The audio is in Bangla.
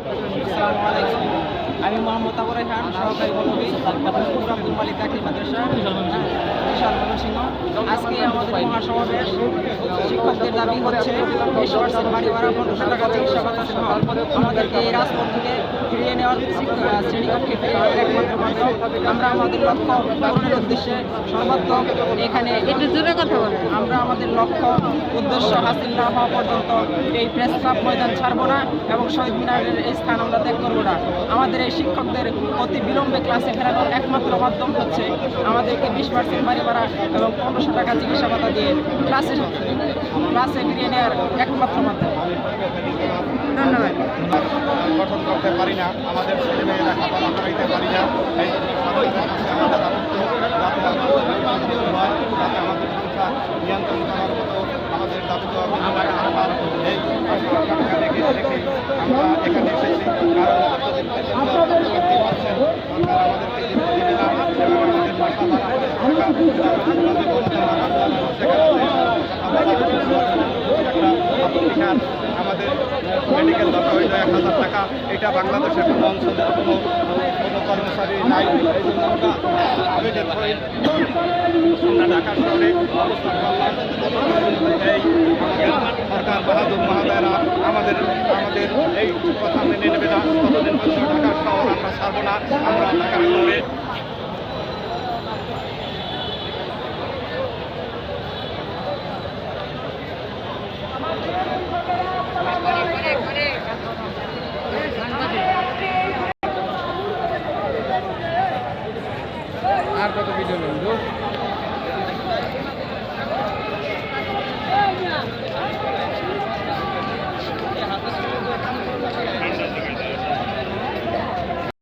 আসসালামু আলাইকুম। আমি মোহাম্মদ আবু রায়হান, সহকারী মৌলভী আব্দুল মালিক দাখিল মাদ্রাসা, বিশাল ময়মনসিংহ। আজকে আমাদের মহাসমাবেশ। শিক্ষকদের দাবি হচ্ছে 20% বাড়ি ভাড়া, 1500 টাকা চিকিৎসা ভাতা সহ আমাদেরকে এই রাজপথ থেকে ফিরিয়ে নেওয়ার, শ্রেণীকক্ষে ফিরিয়ে নেওয়ার একমাত্র মাধ্যম। আমরা আমাদের লক্ষ্য পূরণের উদ্দেশ্যে সর্বাত্মক এখানে একটু জোরে কথা বলেন। আমরা আমাদের লক্ষ্য উদ্দেশ্য হাসিল না হওয়া পর্যন্ত এই প্রেস ক্লাব ময়দান ছাড়বো না এবং শহীদ মিনারের এই স্থান আমরা ত্যাগ করবো না। আমাদের এই শিক্ষকদের অতি বিলম্বে ক্লাসে ফেরানোর একমাত্র মাধ্যম হচ্ছে আমাদেরকে 20% বাড়ি ভাড়া এবং 1500 টাকা চিকিৎসা ভাতা দিয়ে ক্লাসে ফিরিয়ে নেওয়ার একমাত্র মাধ্যম। ধন্যবাদ। গঠন করতে পারি না, আমাদের ছেলেমেয়েরা খাবার করাইতে পারি না। এই সরকারের কাছে আমাদের আবেদন, যাতে আমাদের সংসার নিয়ন্ত্রণ করার মতো আমাদের দাবি তো এই সরকারকে রেখে আমরা এখানে এসেছি। কারণ এতদিন পর্যন্ত দেখতে পাচ্ছেন সরকার আমাদেরকে দিবে না এবং আমাদের বাসা ভাড়া আমাদের মেডিকেল ভাতা হইল 1000 টাকা। এটা বাংলাদেশের কোনো অঞ্চলের কোনো কর্মচারী নাই। এই জন্য আমরা আবেদন করি, আমরা ঢাকা শহরে অবস্থান করলাম। এই সরকার বাহাদুর মহোদয়রা আমাদের এই কথা মেনে নেবে না। ততদিন পর্যন্ত ঢাকা শহর আমরা ছাড়বো না। আমরা ঢাকা শহরে আর কত ভিডিও নেন?